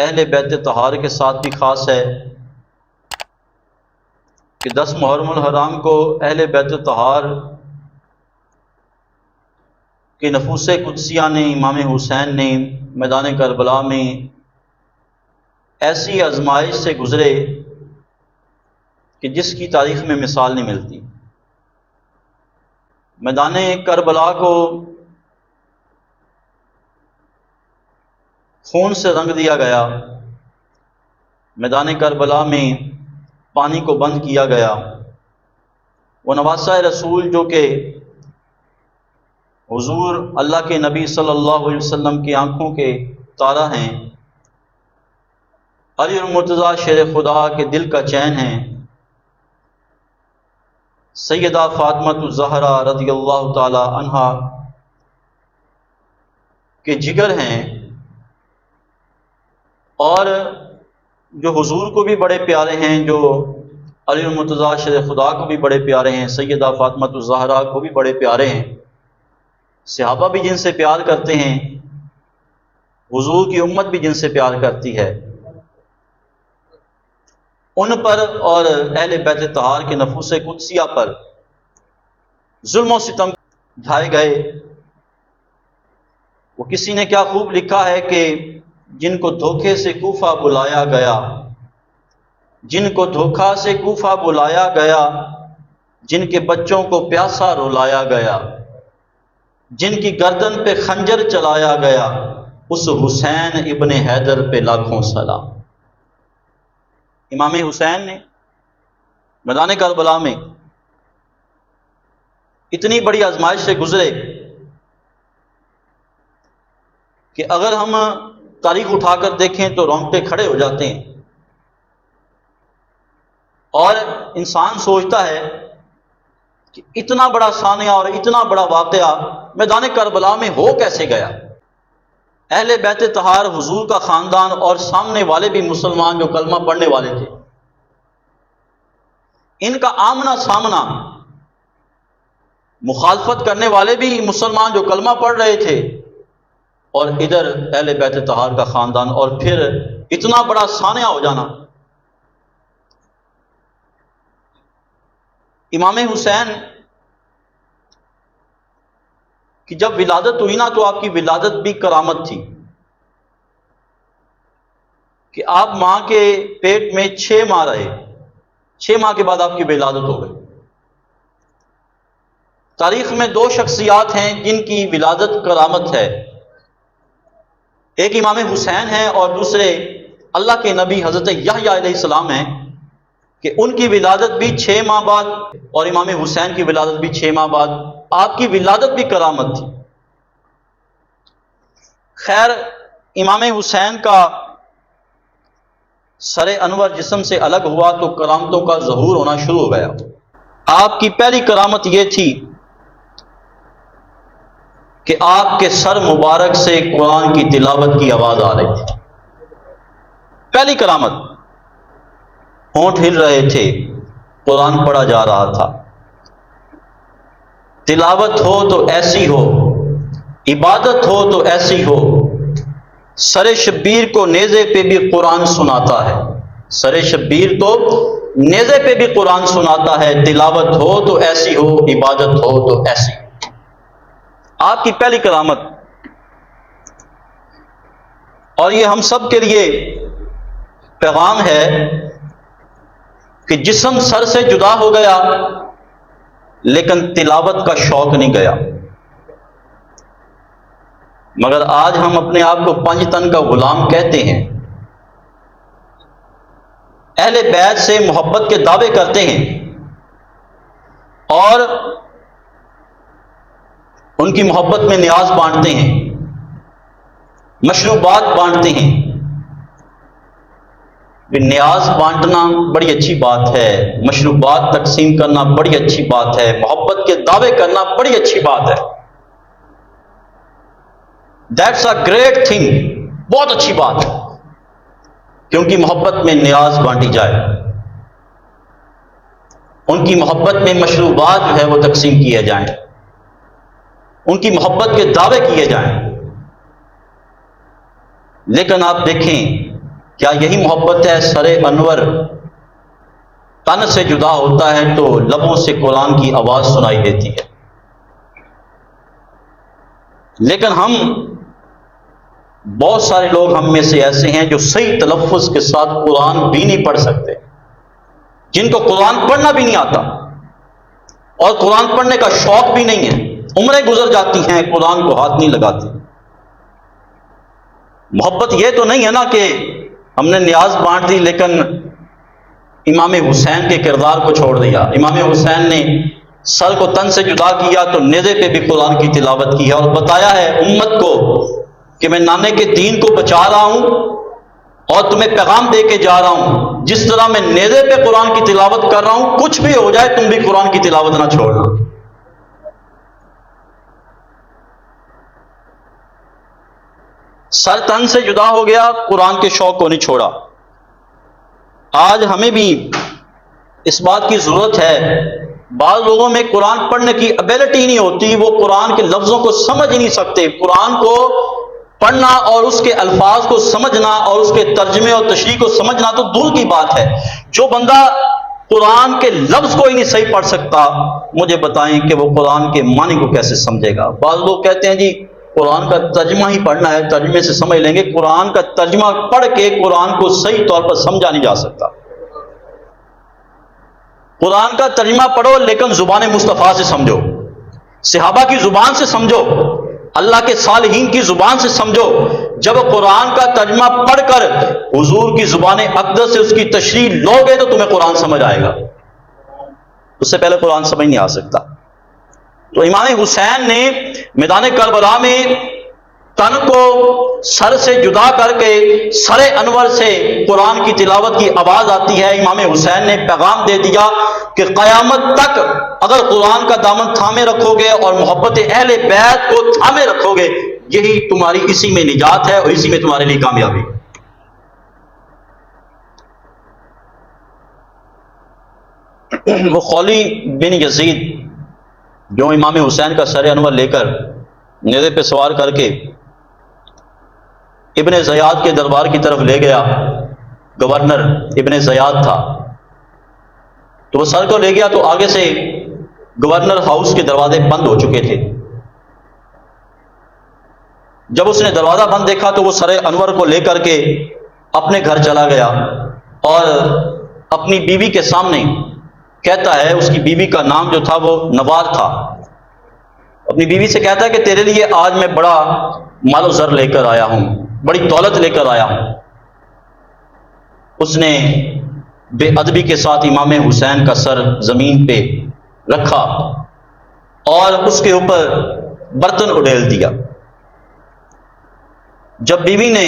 اہل بیت طہار کے ساتھ بھی خاص ہے کہ 10 محرم الحرام کو اہل بیت طہار کہ نفوس قدسیہ نے امام حسین نے میدان کربلا میں ایسی آزمائش سے گزرے کہ جس کی تاریخ میں مثال نہیں ملتی۔ میدان کربلا کو خون سے رنگ دیا گیا، میدان کربلا میں پانی کو بند کیا گیا۔ وہ نواسہ رسول جو کہ حضور اللہ کے نبی صلی اللہ علیہ وسلم کی آنکھوں کے تارا ہیں، علی المرتضیٰ شیر خدا کے دل کا چین ہیں، سیدہ فاطمہ الزہرا رضی اللہ تعالی عنہا کے جگر ہیں، اور جو حضور کو بھی بڑے پیارے ہیں، جو علی المرتضیٰ شیر خدا کو بھی بڑے پیارے ہیں، سیدہ فاطمہ الزہرا کو بھی بڑے پیارے ہیں، صحابہ بھی جن سے پیار کرتے ہیں، حضور کی امت بھی جن سے پیار کرتی ہے، ان پر اور اہل بیت طہار کے نفوس قدسیہ پر ظلم و ستم ڈھائے گئے۔ وہ کسی نے کیا خوب لکھا ہے کہ جن کو دھوکے سے کوفہ بلایا گیا، جن کو دھوکہ سے کوفہ بلایا گیا، جن کے بچوں کو پیاسا رلایا گیا، جن کی گردن پہ خنجر چلایا گیا، اس حسین ابن حیدر پہ لاکھوں سلام۔ امام حسین نے میدان کربلا میں اتنی بڑی آزمائش سے گزرے کہ اگر ہم تاریخ اٹھا کر دیکھیں تو رونگٹے کھڑے ہو جاتے ہیں، اور انسان سوچتا ہے کہ اتنا بڑا سانحہ اور اتنا بڑا واقعہ میدان کربلا میں ہو کیسے گیا۔ اہل بیت طہار، حضور کا خاندان، اور سامنے والے بھی مسلمان جو کلمہ پڑھنے والے تھے، ان کا آمنا سامنا، مخالفت کرنے والے بھی مسلمان جو کلمہ پڑھ رہے تھے، اور ادھر اہل بیت طہار کا خاندان، اور پھر اتنا بڑا سانحہ ہو جانا۔ امام حسین کہ جب ولادت ہوئی نا تو آپ کی ولادت بھی کرامت تھی کہ آپ ماں کے پیٹ میں 6 ماہ رہے، 6 ماہ کے بعد آپ کی ولادت ہو گئی۔ تاریخ میں 2 شخصیات ہیں جن کی ولادت کرامت ہے، ایک امام حسین ہیں اور دوسرے اللہ کے نبی حضرت یحییٰ علیہ السلام ہیں کہ ان کی ولادت بھی 6 ماہ بعد، اور امام حسین کی ولادت بھی 6 ماہ بعد۔ آپ کی ولادت بھی کرامت تھی۔ خیر، امام حسین کا سر انور جسم سے الگ ہوا تو کرامتوں کا ظہور ہونا شروع ہو گیا۔ آپ کی پہلی کرامت یہ تھی کہ آپ کے سر مبارک سے قرآن کی تلاوت کی آواز آ رہی تھی۔ پہلی کرامت، ہونٹ ہل رہے تھے، قرآن پڑھا جا رہا تھا۔ تلاوت ہو تو ایسی ہو، عبادت ہو تو ایسی ہو۔ سر شبیر کو نیزے پہ بھی قرآن سناتا ہے، سر شبیر تو نیزے پہ بھی قرآن سناتا ہے۔ تلاوت ہو تو ایسی ہو، عبادت ہو تو ایسی۔ آپ کی پہلی کرامت، اور یہ ہم سب کے لیے پیغام ہے کہ جسم سر سے جدا ہو گیا لیکن تلاوت کا شوق نہیں گیا۔ مگر آج ہم اپنے آپ کو 5 تن کا غلام کہتے ہیں، اہل بیت سے محبت کے دعوے کرتے ہیں، اور ان کی محبت میں نیاز بانٹتے ہیں، مشروبات بانٹتے ہیں۔ نیاز بانٹنا بڑی اچھی بات ہے، مشروبات تقسیم کرنا بڑی اچھی بات ہے، محبت کے دعوے کرنا بڑی اچھی بات ہے۔ دیٹس اے گریٹ تھنگ، بہت اچھی بات ہے کیونکہ محبت میں نیاز بانٹی جائے، ان کی محبت میں مشروبات جو ہے وہ تقسیم کیے جائیں، ان کی محبت کے دعوے کیے جائیں۔ لیکن آپ دیکھیں کیا یہی محبت ہے؟ سر انور تن سے جدا ہوتا ہے تو لبوں سے قرآن کی آواز سنائی دیتی ہے، لیکن ہم بہت سارے لوگ ہم میں سے ایسے ہیں جو صحیح تلفظ کے ساتھ قرآن بھی نہیں پڑھ سکتے، جن کو قرآن پڑھنا بھی نہیں آتا اور قرآن پڑھنے کا شوق بھی نہیں ہے، عمریں گزر جاتی ہیں قرآن کو ہاتھ نہیں لگاتے۔ محبت یہ تو نہیں ہے نا کہ ہم نے نیاز بانٹ دی لیکن امام حسین کے کردار کو چھوڑ دیا۔ امام حسین نے سر کو تن سے جدا کیا تو نیزے پہ بھی قرآن کی تلاوت کی ہے اور بتایا ہے امت کو کہ میں نانے کے دین کو بچا رہا ہوں اور تمہیں پیغام دے کے جا رہا ہوں، جس طرح میں نیزے پہ قرآن کی تلاوت کر رہا ہوں، کچھ بھی ہو جائے تم بھی قرآن کی تلاوت نہ چھوڑنا۔ سر تن سے جدا ہو گیا، قرآن کے شوق کو نہیں چھوڑا۔ آج ہمیں بھی اس بات کی ضرورت ہے، بعض لوگوں میں قرآن پڑھنے کی ابیلٹی نہیں ہوتی، وہ قرآن کے لفظوں کو سمجھ ہی نہیں سکتے۔ قرآن کو پڑھنا اور اس کے الفاظ کو سمجھنا اور اس کے ترجمے اور تشریح کو سمجھنا تو دور کی بات ہے۔ جو بندہ قرآن کے لفظ کو ہی نہیں صحیح پڑھ سکتا، مجھے بتائیں کہ وہ قرآن کے معنی کو کیسے سمجھے گا؟ بعض لوگ کہتے ہیں جی قرآن کا ترجمہ ہی پڑھنا ہے، ترجمے سے سمجھ لیں گے۔ قرآن کا ترجمہ پڑھ کے قرآن کو صحیح طور پر سمجھا نہیں جا سکتا۔ قرآن کا ترجمہ پڑھو لیکن زبان مصطفیٰ سے سمجھو، صحابہ کی زبان سے سمجھو، اللہ کے صالحین کی زبان سے سمجھو۔ جب قرآن کا ترجمہ پڑھ کر حضور کی زبان اقدس سے اس کی تشریح لوگے تو تمہیں قرآن سمجھ آئے گا، اس سے پہلے قرآن سمجھ نہیں آ سکتا۔ تو امام حسین نے میدان کربلا میں تن کو سر سے جدا کر کے سر انور سے قرآن کی تلاوت کی آواز آتی ہے۔ امام حسین نے پیغام دے دیا کہ قیامت تک اگر قرآن کا دامن تھامے رکھو گے اور محبت اہل بیت کو تھامے رکھو گے، یہی تمہاری اسی میں نجات ہے اور اسی میں تمہارے لیے کامیابی۔ وہ خولی بن یزید جو امام حسین کا سر انور لے کر نیزے پہ سوار کر کے ابن زیاد کے دربار کی طرف لے گیا، گورنر ابن زیاد تھا، تو وہ سر کو لے گیا تو آگے سے گورنر ہاؤس کے دروازے بند ہو چکے تھے۔ جب اس نے دروازہ بند دیکھا تو وہ سر انور کو لے کر کے اپنے گھر چلا گیا اور اپنی بیوی کے سامنے کہتا ہے، اس کی بیوی کا نام جو تھا وہ نوار تھا، اپنی بیوی سے کہتا ہے کہ تیرے لیے آج میں بڑا مال و زر لے کر آیا ہوں، بڑی دولت لے کر آیا ہوں۔ اس نے بے ادبی کے ساتھ امام حسین کا سر زمین پہ رکھا اور اس کے اوپر برتن اڈیل دیا۔ جب بیوی نے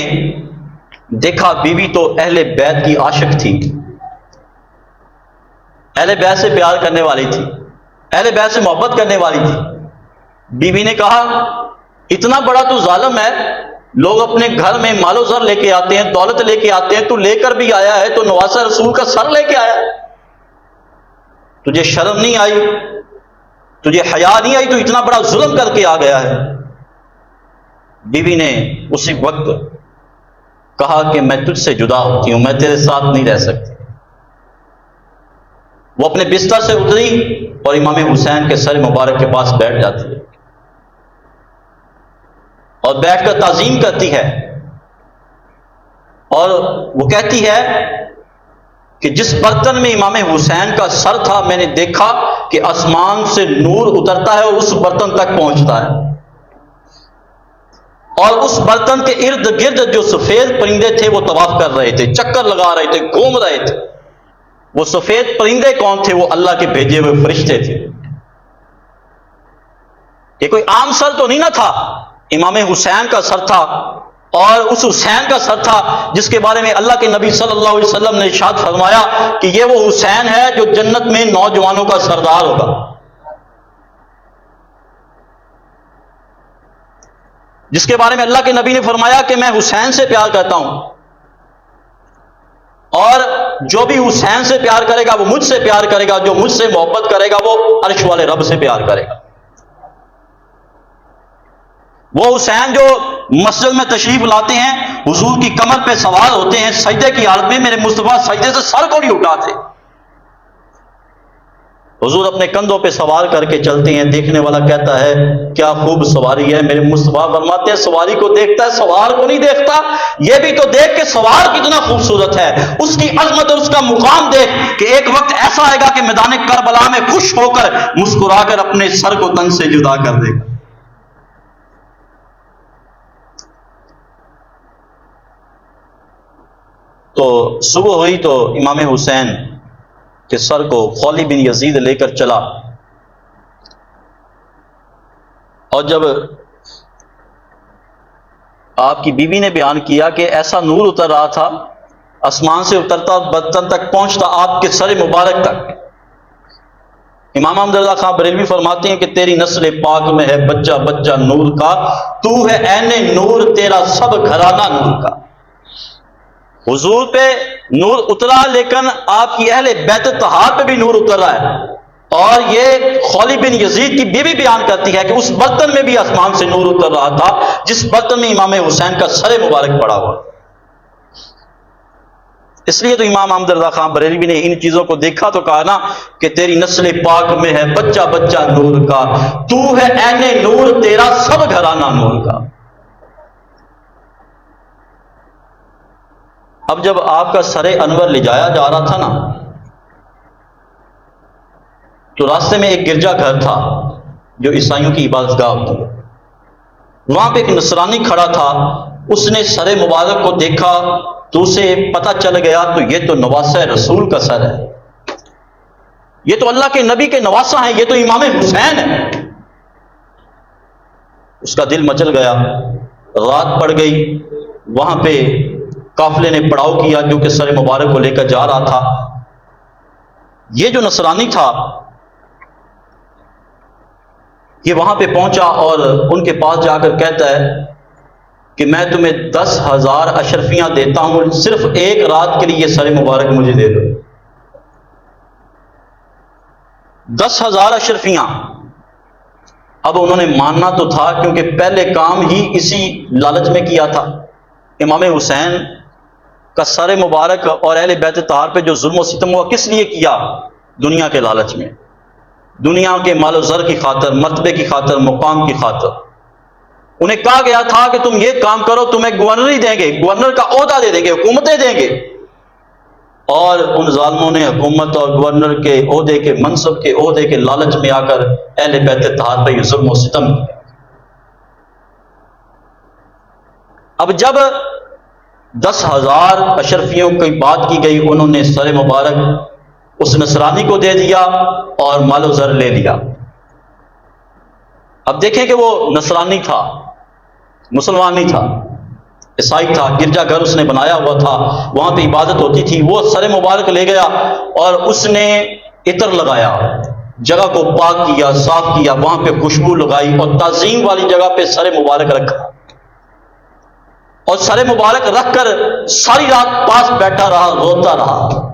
دیکھا، بیوی تو اہل بیت کی عاشق تھی، اہل بیت سے پیار کرنے والی تھی، اہل بیت سے محبت کرنے والی تھی۔ بیوی نے کہا اتنا بڑا تو ظالم ہے، لوگ اپنے گھر میں مال و زر لے کے آتے ہیں، دولت لے کے آتے ہیں، تو لے کر بھی آیا ہے تو نواسہ رسول کا سر لے کے آیا ہے، تجھے شرم نہیں آئی، تجھے حیا نہیں آئی، تو اتنا بڑا ظلم کر کے آ گیا ہے۔ بیوی نے اسی وقت کہا کہ میں تجھ سے جدا ہوتی ہوں، میں تیرے ساتھ نہیں رہ سکتی۔ وہ اپنے بستر سے اتری اور امام حسین کے سر مبارک کے پاس بیٹھ جاتی ہے اور بیٹھ کر تعظیم کرتی ہے، اور وہ کہتی ہے کہ جس برتن میں امام حسین کا سر تھا میں نے دیکھا کہ آسمان سے نور اترتا ہے اور اس برتن تک پہنچتا ہے، اور اس برتن کے ارد گرد جو سفید پرندے تھے وہ طواف کر رہے تھے، چکر لگا رہے تھے، گھوم رہے تھے۔ وہ سفید پرندے کون تھے؟ وہ اللہ کے بھیجے ہوئے فرشتے تھے۔ یہ کوئی عام سر تو نہیں نہ تھا، امام حسین کا سر تھا، اور اس حسین کا سر تھا جس کے بارے میں اللہ کے نبی صلی اللہ علیہ وسلم نے ارشاد فرمایا کہ یہ وہ حسین ہے جو جنت میں نوجوانوں کا سردار ہوگا۔ جس کے بارے میں اللہ کے نبی نے فرمایا کہ میں حسین سے پیار کرتا ہوں، اور جو بھی حسین سے پیار کرے گا وہ مجھ سے پیار کرے گا، جو مجھ سے محبت کرے گا وہ عرش والے رب سے پیار کرے گا۔ وہ حسین جو مسجد میں تشریف لاتے ہیں، حضور کی کمر پہ سوار ہوتے ہیں، سجدے کی حالت میں میرے مصطفیٰ سجدے سے سر کو نہیں اٹھاتے، حضور اپنے کندھوں پہ سوار کر کے چلتے ہیں، دیکھنے والا کہتا ہے کیا خوب سواری ہے، میرے مصطفیٰ فرماتے ہیں سواری کو دیکھتا ہے سوار کو نہیں دیکھتا، یہ بھی تو دیکھ کہ سوار کتنا خوبصورت ہے، اس کی عظمت اور اس کا مقام دیکھ کہ ایک وقت ایسا آئے گا کہ میدان کربلا میں خوش ہو کر مسکرا کر اپنے سر کو تن سے جدا کر دے گا۔ تو صبح ہوئی تو امام حسین کے سر کو خولی بن یزید لے کر چلا، اور جب آپ کی بیوی نے بیان کیا کہ ایسا نور اتر رہا تھا، آسمان سے اترتا بدن تک پہنچتا آپ کے سر مبارک تک۔ امام احمد رضا خان بریلوی فرماتے ہیں کہ تیری نسل پاک میں ہے بچہ بچہ نور کا، تو ہے عین نور تیرا سب گھرانہ نور کا۔ حضور پہ نور اترا، لیکن آپ کی اہل بیت طہار پہ بھی نور اتر رہا ہے، اور یہ خولی بن یزید کی بیوی بیان کرتی ہے کہ اس برتن میں بھی آسمان سے نور اتر رہا تھا جس برتن میں امام حسین کا سر مبارک پڑا ہوا۔ اس لیے تو امام احمد رضا خان بریلوی نے ان چیزوں کو دیکھا تو کہا نا کہ تیری نسل پاک میں ہے بچہ بچہ نور کا، تو ہے عین نور تیرا سب گھرانہ نور کا۔ اب جب آپ کا سر انور لے جایا جا رہا تھا نا، تو راستے میں ایک گرجا گھر تھا جو عیسائیوں کی عبادت گاہ ہوتی ہے، وہاں پہ ایک نصرانی کھڑا تھا، اس نے سر مبارک کو دیکھا تو اسے پتہ چل گیا تو یہ تو نواسہ رسول کا سر ہے، یہ تو اللہ کے نبی کے نواسہ ہیں، یہ تو امام حسین ہے۔ اس کا دل مچل گیا، رات پڑ گئی، وہاں پہ قافلے نے پڑاؤ کیا جو کہ سر مبارک کو لے کر جا رہا تھا۔ یہ جو نصرانی تھا یہ وہاں پہ پہنچا اور ان کے پاس جا کر کہتا ہے کہ میں تمہیں 10,000 اشرفیاں دیتا ہوں، صرف ایک رات کے لیے یہ سر مبارک مجھے دے دو۔ 10,000 اشرفیاں۔ اب انہوں نے ماننا تو تھا کیونکہ پہلے کام ہی اسی لالچ میں کیا تھا۔ امام حسین کا سر مبارک اور اہل بیت طہار پہ جو ظلم و ستم ہوا کس لیے کیا؟ دنیا کے لالچ میں، دنیا کے مال و زر کی خاطر، مرتبے کی خاطر، مقام کی خاطر۔ انہیں کہا گیا تھا کہ تم یہ کام کرو، تمہیں گورنر ہی دیں گے، گورنر کا عہدہ دے دیں گے، حکومتیں دیں گے، اور ان ظالموں نے حکومت اور گورنر کے عہدے کے، منصب کے عہدے کے لالچ میں آ کر اہل بیت طہار پہ یہ ظلم و ستم کیا۔ اب جب 10,000 اشرفیوں کی بات کی گئی، انہوں نے سر مبارک اس نصرانی کو دے دیا اور مال و زر لے لیا۔ اب دیکھیں کہ وہ نصرانی تھا، مسلمان نہیں تھا، عیسائی تھا، گرجا گھر اس نے بنایا ہوا تھا، وہاں پہ عبادت ہوتی تھی۔ وہ سر مبارک لے گیا اور اس نے عطر لگایا، جگہ کو پاک کیا، صاف کیا، وہاں پہ خوشبو لگائی اور تعظیم والی جگہ پہ سر مبارک رکھا، اور سر مبارک رکھ کر ساری رات پاس بیٹھا رہا، روتا رہا،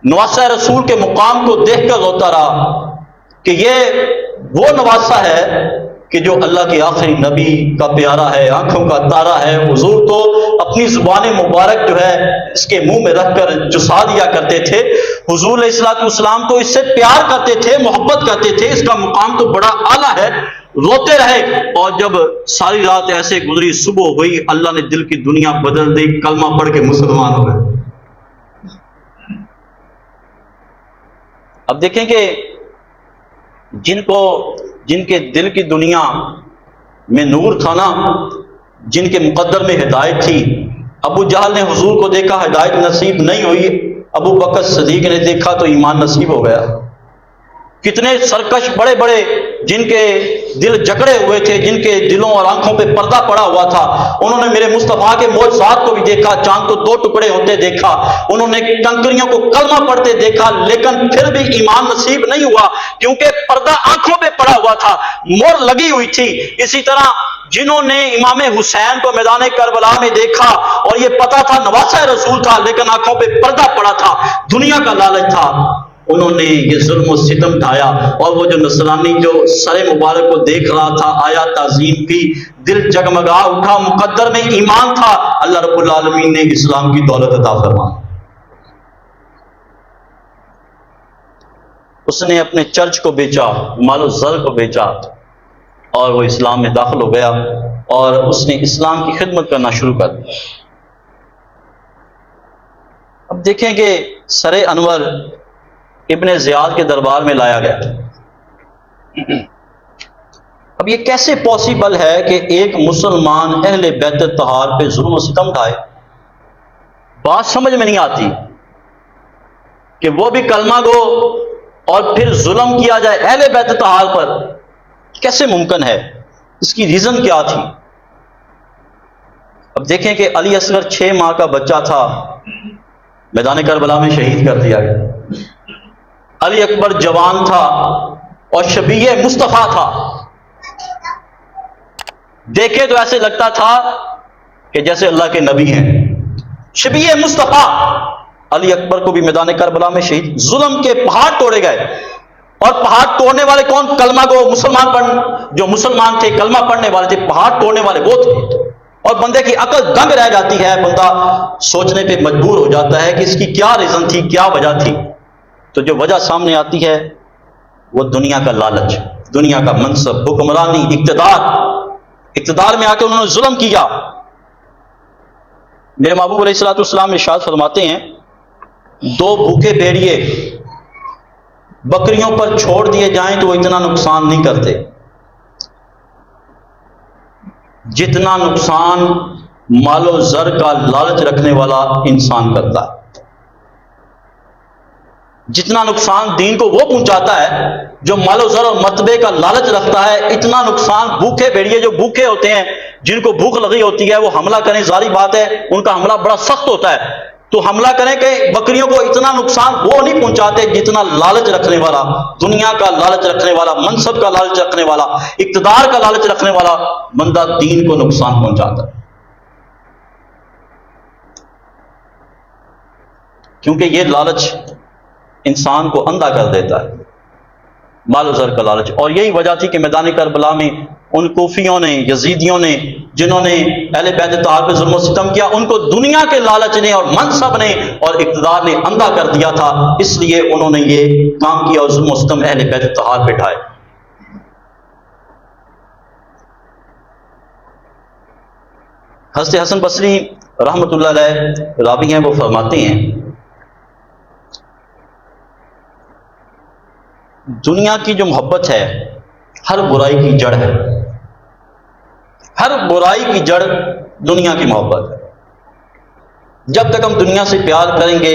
نواسہ رسول کے مقام کو دیکھ کر روتا رہا کہ یہ وہ نواسہ ہے کہ جو اللہ کے آخری نبی کا پیارا ہے، آنکھوں کا تارا ہے۔ حضور تو اپنی زبان مبارک جو ہے اس کے منہ میں رکھ کر چسا دیا کرتے تھے۔ حضور علیہ الصلوۃ والسلام تو اس سے پیار کرتے تھے، محبت کرتے تھے، اس کا مقام تو بڑا اعلیٰ ہے۔ روتے رہے، اور جب ساری رات ایسے گزری، صبح ہوئی، اللہ نے دل کی دنیا بدل دی، کلمہ پڑھ کے مسلمان ہو گئے۔ اب دیکھیں کہ جن کے دل کی دنیا میں نور تھا نا، جن کے مقدر میں ہدایت تھی، ابو جہل نے حضور کو دیکھا، ہدایت نصیب نہیں ہوئی، ابو بکر صدیق نے دیکھا تو ایمان نصیب ہو گیا۔ کتنے سرکش بڑے بڑے جن کے دل جکڑے ہوئے تھے، جن کے دلوں اور آنکھوں پہ پردہ پڑا ہوا تھا، انہوں نے میرے مصطفیٰ کے معجزات کو بھی دیکھا، چاند کو 2 ٹکڑے ہوتے دیکھا، انہوں نے کنکریوں کو کلمہ پڑھتے دیکھا، لیکن پھر بھی ایمان نصیب نہیں ہوا کیونکہ پردہ آنکھوں پہ پڑا ہوا تھا، مہر لگی ہوئی تھی۔ اسی طرح جنہوں نے امام حسین کو میدان کربلا میں دیکھا اور یہ پتا تھا نواسہ رسول تھا، لیکن آنکھوں پہ پردہ پڑا تھا، دنیا کا لالچ تھا، انہوں نے یہ ظلم و ستم ڈھایا، اور وہ جو نصرانی جو سر مبارک کو دیکھ رہا تھا، آیا تعظیم کی، دل جگمگا اٹھا، مقدر میں ایمان تھا، اللہ رب العالمین نے اسلام کی دولت عطا فرمائی۔ اس نے اپنے چرچ کو بیچا، مال و زر کو بیچا، اور وہ اسلام میں داخل ہو گیا، اور اس نے اسلام کی خدمت کرنا شروع کر دیا۔ اب دیکھیں کہ سر انور ابن زیاد کے دربار میں لایا گیا۔ اب یہ کیسے پاسبل ہے کہ ایک مسلمان اہل بیت الطہار پہ ظلم و ستم ڈھائے؟ بات سمجھ میں نہیں آتی کہ وہ بھی کلمہ گو اور پھر ظلم کیا جائے اہل بیت الطہار پر، کیسے ممکن ہے؟ اس کی ریزن کیا تھی؟ اب دیکھیں کہ علی اصغر 6 ماہ کا بچہ تھا، میدان کربلا میں شہید کر دیا گیا۔ علی اکبر جوان تھا اور شبیہ مصطفیٰ تھا، دیکھے تو ایسے لگتا تھا کہ جیسے اللہ کے نبی ہیں، شبیہ مصطفیٰ۔ علی اکبر کو بھی میدان کربلا میں شہید، ظلم کے پہاڑ توڑے گئے، اور پہاڑ توڑنے والے کون؟ کلمہ گو مسلمان جو مسلمان تھے، کلمہ پڑھنے والے تھے، پہاڑ توڑنے والے وہ تھے۔ اور بندے کی عقل دنگ رہ جاتی ہے، بندہ سوچنے پہ مجبور ہو جاتا ہے کہ اس کی کیا ریزن تھی، کیا وجہ تھی؟ تو جو وجہ سامنے آتی ہے وہ دنیا کا لالچ، دنیا کا منصب، حکمرانی، اقتدار میں آ کے انہوں نے ظلم کیا۔ میرے محبوب علیہ الصلوۃ والسلام ارشاد فرماتے ہیں، 2 بھوکے بھیڑیے بکریوں پر چھوڑ دیے جائیں تو وہ اتنا نقصان نہیں کرتے جتنا نقصان مال و زر کا لالچ رکھنے والا انسان کرتا ہے۔ جتنا نقصان دین کو وہ پہنچاتا ہے جو مال و زر اور مرتبے کا لالچ رکھتا ہے، اتنا نقصان بھوکے بھیڑیے جو بھوکے ہوتے ہیں، جن کو بھوک لگی ہوتی ہے، وہ حملہ کریں، ظاہری بات ہے ان کا حملہ بڑا سخت ہوتا ہے، تو حملہ کریں کہ بکریوں کو اتنا نقصان وہ نہیں پہنچاتے جتنا لالچ رکھنے والا، دنیا کا لالچ رکھنے والا، منصب کا لالچ رکھنے والا، اقتدار کا لالچ رکھنے والا بندہ دین کو نقصان پہنچاتا ہے۔ کیونکہ یہ لالچ انسان کو اندھا کر دیتا ہے، مال و زر کا لالچ۔ اور یہی وجہ تھی کہ میدان کربلا میں ان کوفیوں نے، یزیدیوں نے، جنہوں نے اہل بیت الطہار پہ ظلم و ستم کیا، ان کو دنیا کے لالچ نے اور منصب نے اور اقتدار نے اندھا کر دیا تھا، اس لیے انہوں نے یہ کام کیا اور ظلم و ستم اہل بیت الطہار پہ ڈھائے۔ حضرت حسن بصری رحمۃ اللہ علیہ راوی ہیں، وہ فرماتے ہیں، دنیا کی جو محبت ہے ہر برائی کی جڑ ہے، ہر برائی کی جڑ دنیا کی محبت ہے۔ جب تک ہم دنیا سے پیار کریں گے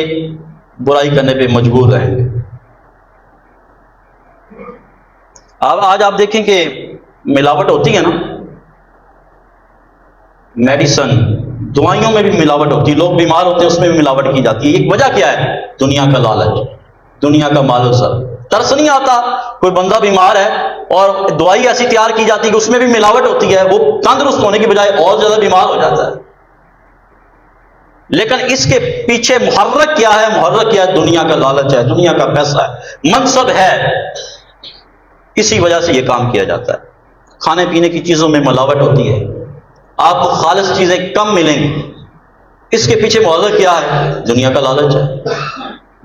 برائی کرنے پہ مجبور رہیں گے۔ آج آپ دیکھیں کہ ملاوٹ ہوتی ہے نا، میڈیسن، دوائیوں میں بھی ملاوٹ ہوتی ہے، لوگ بیمار ہوتے ہیں اس میں بھی ملاوٹ کی جاتی ہے۔ ایک وجہ کیا ہے؟ دنیا کا لالچ، دنیا کا مال و زر۔ ترس نہیں آتا کوئی بندہ بیمار ہے اور دوائی ایسی تیار کی جاتی ہے کہ اس میں بھی ملاوٹ ہوتی ہے، وہ تندرست ہونے کی بجائے اور زیادہ بیمار ہو جاتا ہے۔ لیکن اس کے پیچھے محرک کیا ہے؟ محرک کیا ہے؟ دنیا کا لالچ ہے، دنیا کا پیسہ ہے، منصب ہے، اسی وجہ سے یہ کام کیا جاتا ہے۔ کھانے پینے کی چیزوں میں ملاوٹ ہوتی ہے، آپ کو خالص چیزیں کم ملیں گی، اس کے پیچھے محرک کیا ہے؟ دنیا کا لالچ ہے،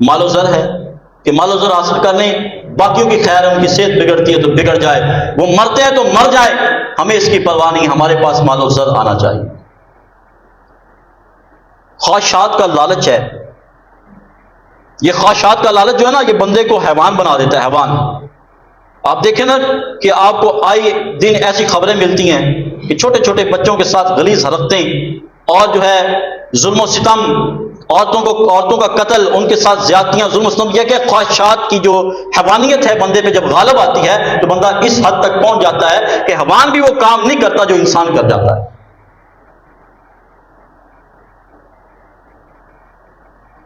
مال و زر ہے کہ مال و زر حاصل کر لیں، باقیوں کی خیر ہے، ان کی صحت بگڑتی ہے تو بگڑ جائے، وہ مرتے ہیں تو مر جائے، ہمیں اس کی پرواہ نہیں، ہمارے پاس مال و زر آنا چاہیے۔ خواہشات کا لالچ ہے، یہ خواہشات کا لالچ جو ہے نا، یہ بندے کو حیوان بنا دیتا ہے، حیوان۔ آپ دیکھیں نا کہ آپ کو آئے دن ایسی خبریں ملتی ہیں کہ چھوٹے چھوٹے بچوں کے ساتھ غلیظ حرکتیں اور جو ہے ظلم و ستم، عورتوں کا قتل، ان کے ساتھ زیادتیاں، ظلم و ستم، یہ کہ خواہشات کی جو حیوانیت ہے بندے پہ جب غالب آتی ہے تو بندہ اس حد تک پہنچ جاتا ہے کہ حیوان بھی وہ کام نہیں کرتا جو انسان کر جاتا ہے۔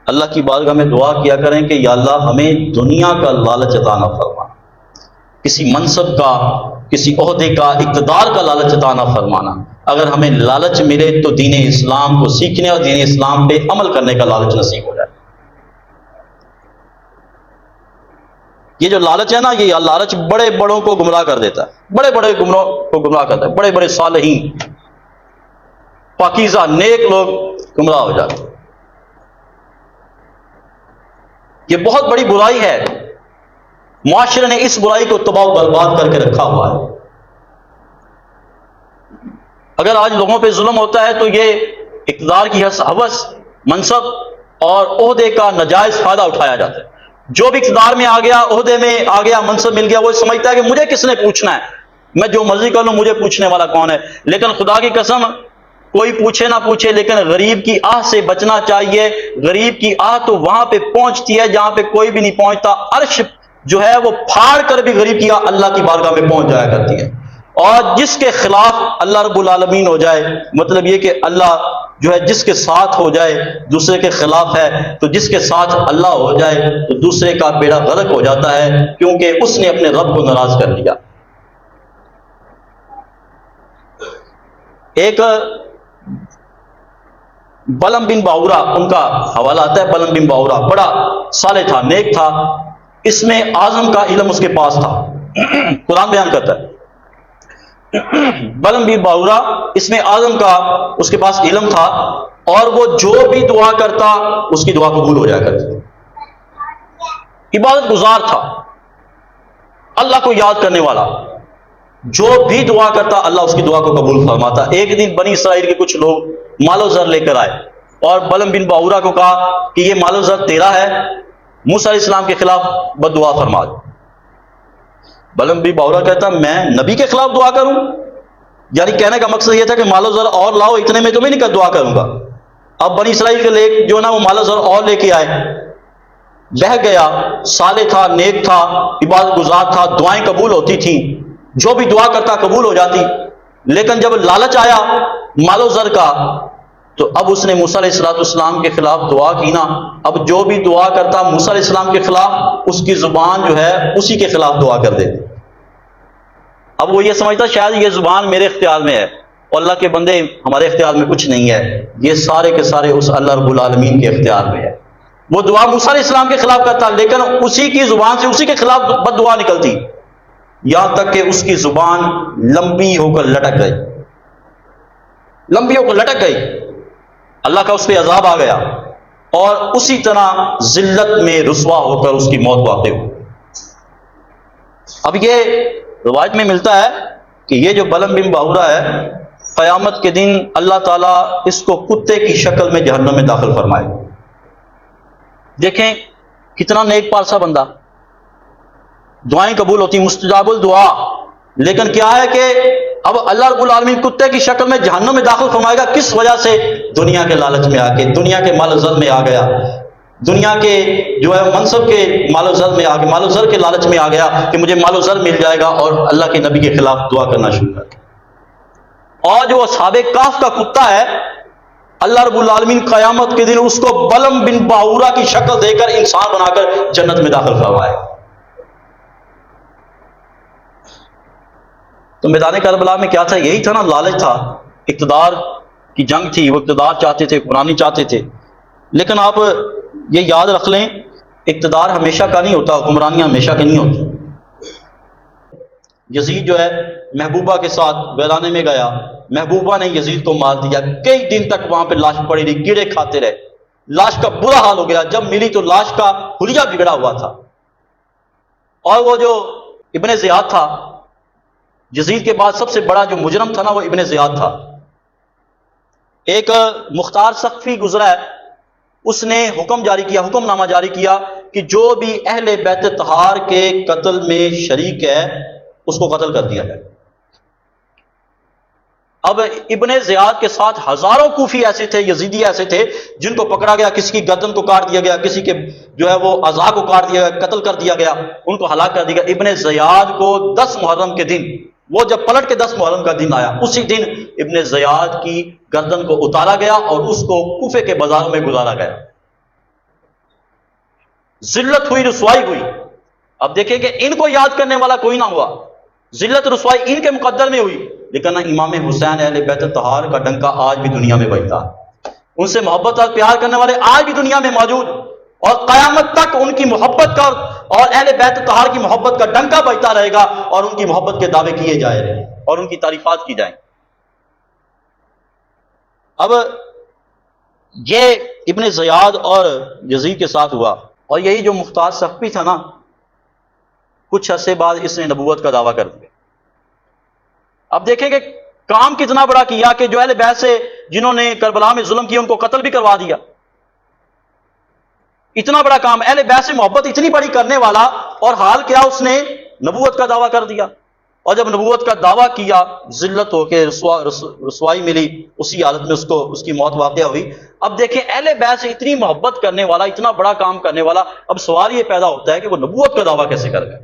اللہ کی بارگاہ میں دعا کیا کریں کہ یا اللہ ہمیں دنیا کا لالچ عطا نہ فرما، کسی منصب کا، کسی عہدے کا، اقتدار کا لالچ عطا نہ فرمانا۔ اگر ہمیں لالچ ملے تو دین اسلام کو سیکھنے اور دین اسلام پہ عمل کرنے کا لالچ نصیب ہو جائے۔ یہ جو لالچ ہے نا، یہ لالچ بڑے بڑوں کو گمراہ کر دیتا ہے، بڑے بڑے کو گمراہ کرتا ہے، بڑے بڑے صالحین پاکیزہ نیک لوگ گمراہ ہو جاتے ہیں۔ یہ بہت بڑی برائی ہے، معاشرے نے اس برائی کو تباہ و برباد کر کے رکھا ہوا ہے۔ اگر آج لوگوں پہ ظلم ہوتا ہے تو یہ اقتدار کی ہوس، منصب اور عہدے کا ناجائز فائدہ اٹھایا جاتا ہے۔ جو بھی اقتدار میں آ گیا، عہدے میں آ گیا، منصب مل گیا، وہ سمجھتا ہے کہ مجھے کس نے پوچھنا ہے، میں جو مرضی کر لوں، مجھے پوچھنے والا کون ہے۔ لیکن خدا کی قسم، کوئی پوچھے نہ پوچھے، لیکن غریب کی آہ سے بچنا چاہیے۔ غریب کی آہ تو وہاں پہ پہنچتی ہے جہاں پہ کوئی بھی نہیں پہنچتا۔ عرش جو ہے وہ پھاڑ کر بھی غریب کی آہ اللہ کی بارگاہ میں پہنچ جایا کرتی ہے۔ اور جس کے خلاف اللہ رب العالمین ہو جائے، مطلب یہ کہ اللہ جو ہے جس کے ساتھ ہو جائے دوسرے کے خلاف ہے، تو جس کے ساتھ اللہ ہو جائے تو دوسرے کا بیڑا غرق ہو جاتا ہے، کیونکہ اس نے اپنے رب کو ناراض کر لیا۔ ایک بلم بن باورا، ان کا حوالہ آتا ہے، بلم بن باورا بڑا صالح تھا، نیک تھا، اس میں اعظم کا علم اس کے پاس تھا۔ قرآن بیان کرتا ہے بلم بن باورا اس میں اعظم کا اس کے پاس علم تھا، اور وہ جو بھی دعا کرتا اس کی دعا قبول ہو جایا کرتی۔ عبادت گزار تھا، اللہ کو یاد کرنے والا، جو بھی دعا کرتا اللہ اس کی دعا کو قبول فرماتا۔ ایک دن بنی اسرائیل کے کچھ لوگ مال و زر لے کر آئے اور بلم بن باورا کو کہا کہ یہ مال و زر تیرا ہے، موسیٰ علیہ السلام کے خلاف بد دعا فرما دے۔ بلم بن باورا کہتا میں نبی کے خلاف دعا کروں؟ یعنی کہنے کا مقصد یہ تھا کہ مال و زر اور لاؤ، اتنے میں تمہیں نہیں کر دعا کروں گا۔ اب بنی اسرائیل کے لے جو نا وہ مال و زر اور لے کے آئے، بہہ گیا، صالح تھا، نیک تھا، عبادت گزار تھا، دعائیں قبول ہوتی تھیں، جو بھی دعا کرتا قبول ہو جاتی۔ لیکن جب لالچ آیا مال و زر کا، تو اب اس نے موسیٰ علیہ السلام کے خلاف دعا کی نا۔ اب جو بھی دعا کرتا موسیٰ علیہ السلام کے خلاف، اس کی زبان جو ہے اسی کے خلاف دعا کر دیتی۔ اب وہ یہ سمجھتا شاید یہ زبان میرے اختیار میں ہے، اور اللہ کے بندے ہمارے اختیار میں کچھ نہیں ہے، یہ سارے کے سارے اس اللہ رب العالمین کے اختیار میں ہے۔ وہ دعا موسیٰ علیہ السلام کے خلاف کرتا، لیکن اسی کی زبان سے اسی کے خلاف بد دعا نکلتی، یہاں تک کہ اس کی زبان لمبی ہو کر لٹک گئی، لمبی ہو کر لٹک گئی، اللہ کا اس پہ عذاب آ گیا، اور اسی طرح ذلت میں رسوا ہو کر اس کی موت واقع ہوئی۔ اب یہ روایت میں ملتا ہے کہ یہ جو بلم بن باورا ہے، قیامت کے دن اللہ تعالیٰ اس کو کتے کی شکل میں جہنم میں داخل فرمائے۔ دیکھیں کتنا نیک پارسا بندہ، دعائیں قبول ہوتی، مستجاب الدعا، لیکن کیا ہے کہ اب اللہ رب العالمین کتے کی شکل میں جہنم میں داخل فرمائے گا۔ کس وجہ سے؟ دنیا کے لالچ میں آ کے، دنیا کے مال و زر میں آ گیا، دنیا کے جو ہے منصب کے مال و زر میں آ کے، مال و زر کے لالچ میں آ گیا کہ مجھے مال و زر مل جائے گا، اور اللہ کے نبی کے خلاف دعا کرنا شروع کر دیا۔ اور جو اصحاب کہف کا کتا ہے، اللہ رب العالمین قیامت کے دن اس کو بلم بن باورا کی شکل دے کر انسان بنا کر جنت میں داخل فرمائے۔ تو میدان کربلا میں کیا تھا؟ یہی تھا نا، لالچ تھا، اقتدار کی جنگ تھی، وہ اقتدار چاہتے تھے، حکمرانی چاہتے تھے۔ لیکن آپ یہ یاد رکھ لیں، اقتدار ہمیشہ کا نہیں ہوتا، حکمرانیاں ہمیشہ کی نہیں ہوتی۔ یزید جو ہے محبوبہ کے ساتھ ویرانے میں گیا، محبوبہ نے یزید کو مار دیا، کئی دن تک وہاں پہ لاش پڑی رہی، کیڑے کھاتے رہے، لاش کا برا حال ہو گیا۔ جب ملی تو لاش کا حلیہ بگڑا ہوا تھا۔ اور وہ جو ابن زیاد تھا، یزید کے بعد سب سے بڑا جو مجرم تھا نا، وہ ابن زیاد تھا۔ ایک مختار سقفی گزرا ہے، اس نے حکم جاری کیا، حکم نامہ جاری کیا کہ جو بھی اہل بیت طہار کے قتل میں شریک ہے اس کو قتل کر دیا جائے۔ اب ابن زیاد کے ساتھ ہزاروں کوفی ایسے تھے، یزیدی ایسے تھے جن کو پکڑا گیا، کسی کی گردن کو کاٹ دیا گیا، کسی کے جو ہے وہ اعضاء کو کاٹ دیا گیا، قتل کر دیا گیا، ان کو ہلاک کر دیا گیا۔ ابن زیاد کو 10 محرم کے دن، وہ جب پلٹ کے 10 محرم کا دن آیا، اسی دن ابن زیاد کی گردن کو اتارا گیا اور اس کو کوفے کے بازاروں میں گزارا گیا۔ ذلت ہوئی، رسوائی ہوئی۔ اب دیکھیں کہ ان کو یاد کرنے والا کوئی نہ ہوا، ذلت رسوائی ان کے مقدر میں ہوئی، لیکن امام حسین اہل بیت طہار کا ڈنکا آج بھی دنیا میں بجتا ہے۔ ان سے محبت اور پیار کرنے والے آج بھی دنیا میں موجود، اور قیامت تک ان کی محبت کا اور اہل بیت طہار کی محبت کا ڈنکا بجتا رہے گا، اور ان کی محبت کے دعوے کیے جائے رہے اور ان کی تعریفات کی جائیں۔ اب یہ ابن زیاد اور یزید کے ساتھ ہوا، اور یہی جو مختار ثقفی تھا نا، کچھ عرصے بعد اس نے نبوت کا دعویٰ کر دیا۔ اب دیکھیں کہ کام کتنا بڑا کیا کہ جو اہل بیت سے جنہوں نے کربلا میں ظلم کیا ان کو قتل بھی کروا دیا۔ اتنا بڑا کام، اہل بیت سے محبت اتنی بڑی کرنے والا، اور حال کیا، اس نے نبوت کا دعویٰ کر دیا۔ اور جب نبوت کا دعویٰ کیا، ذلت ہو کے رسوائی ملی، اسی حالت میں اس کی موت واقع ہوئی۔ اب دیکھیں اہل بیت سے اتنی محبت کرنے والا، اتنا بڑا کام کرنے والا، اب سوال یہ پیدا ہوتا ہے کہ وہ نبوت کا دعویٰ کیسے کر گئے؟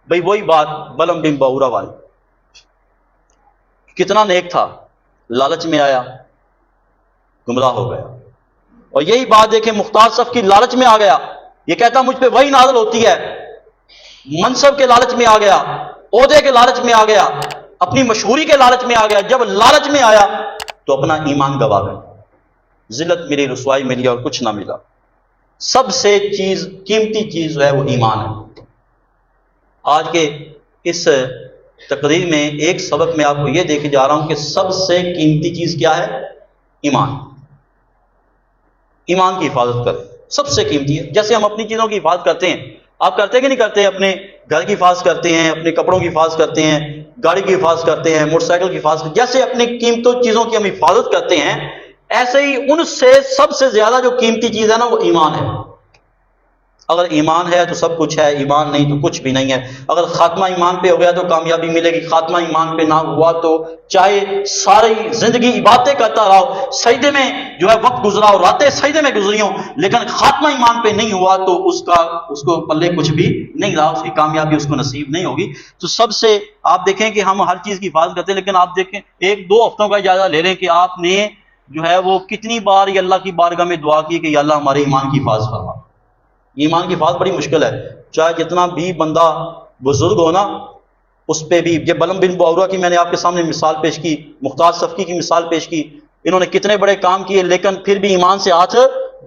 بھئی وہی بات بلم بن باورا والی، کتنا نیک تھا، لالچ میں آیا، گمراہ ہو گیا۔ اور یہی بات دیکھیں مختار صف کی لالچ میں آ گیا، یہ کہتا مجھ پہ وہی نازل ہوتی ہے، منصب کے لالچ میں آ گیا، عہدے کے لالچ میں آ گیا، اپنی مشہوری کے لالچ میں آ گیا۔ جب لالچ میں آیا تو اپنا ایمان گوا گیا، ذلت ملی، رسوائی ملی، اور کچھ نہ ملا۔ سب سے قیمتی چیز جو ہے وہ ایمان ہے۔ آج کے اس تقریر میں ایک سبق میں آپ کو یہ دیکھے جا رہا ہوں کہ سب سے قیمتی چیز کیا ہے؟ ایمان۔ ایمان کی حفاظت کریں، سب سے قیمتی ہے۔ جیسے ہم اپنی چیزوں کی حفاظت کرتے ہیں، آپ کرتے کہ نہیں کرتے؟ اپنے گھر کی حفاظت کرتے ہیں، اپنے کپڑوں کی حفاظت کرتے ہیں، گاڑی کی حفاظت کرتے ہیں، موٹر سائیکل کی حفاظت کرتے ہیں۔ جیسے اپنی قیمتوں چیزوں کی ہم حفاظت کرتے ہیں، ایسے ہی ان سے سب سے زیادہ جو قیمتی چیز ہے نا وہ ایمان ہے۔ اگر ایمان ہے تو سب کچھ ہے، ایمان نہیں تو کچھ بھی نہیں ہے۔ اگر خاتمہ ایمان پہ ہو گیا تو کامیابی ملے گی، خاتمہ ایمان پہ نہ ہوا تو چاہے ساری زندگی عبادتیں کرتا رہو، سجدے میں جو ہے وقت گزرا اور راتیں سجدے میں گزری ہوں، لیکن خاتمہ ایمان پہ نہیں ہوا تو اس کو پلے کچھ بھی نہیں رہا، اس کی کامیابی اس کو نصیب نہیں ہوگی۔ تو سب سے آپ دیکھیں کہ ہم ہر چیز کی حفاظت کرتے ہیں، لیکن آپ دیکھیں ایک دو ہفتوں کا اجازہ لے لیں کہ آپ نے جو ہے وہ کتنی بار یہ اللہ کی بارگاہ میں دعا کی کہ یا اللہ ہمارے ایمان کی حفاظت فرما۔ ایمان کی حفاظت بڑی مشکل ہے، چاہے جتنا بھی بندہ بزرگ ہو نا، اس پہ بھی۔ یہ بلم بن باورا کی میں نے آپ کے سامنے مثال پیش کی، مختار ثقفی کی مثال پیش کی، انہوں نے کتنے بڑے کام کیے لیکن پھر بھی ایمان سے ہاتھ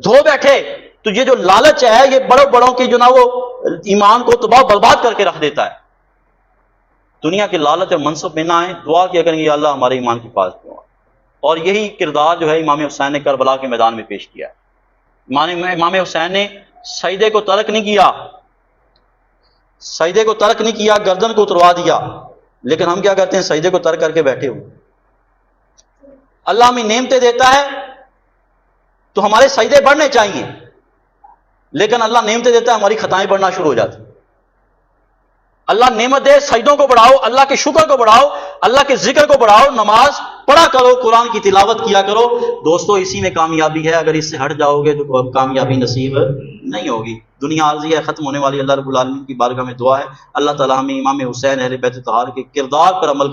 دھو بیٹھے۔ تو یہ جو لالچ ہے یہ بڑوں کی جو نا وہ ایمان کو تباہ برباد کر کے رکھ دیتا ہے۔ دنیا کے لالچ اور منصب میں نہ آئیں، دعا کیا کریں یا اللہ ہمارے ایمان کی حفاظت کرو۔ اور یہی کردار جو ہے امام حسین نے کربلا کے میدان میں پیش کیا ہے۔ امام حسین نے سجدے کو ترک نہیں کیا، سجدے کو ترک نہیں کیا، گردن کو اتروا دیا، لیکن ہم کیا کرتے ہیں؟ سجدے کو ترک کر کے بیٹھے ہوئے۔ اللہ ہمیں نعمتیں دیتا ہے تو ہمارے سجدے بڑھنے چاہیے، لیکن اللہ نعمتیں دیتا ہے ہماری خطائیں بڑھنا شروع ہو جاتی۔ اللہ نعمت دے، سجدوں کو بڑھاؤ، اللہ کے شکر کو بڑھاؤ، اللہ کے ذکر کو بڑھاؤ، نماز پڑھا کرو، قرآن کی تلاوت کیا کرو۔ دوستو اسی میں کامیابی ہے، اگر اس سے ہٹ جاؤ گے تو کامیابی نصیب نہیں ہوگی۔ دنیا عارضی ہے، ختم ہونے والی۔ اللہ رب العالمین کی بارگاہ میں دعا ہے اللہ تعالیٰ ہمیں امام حسین اہل بیت طہار کے کردار پر عمل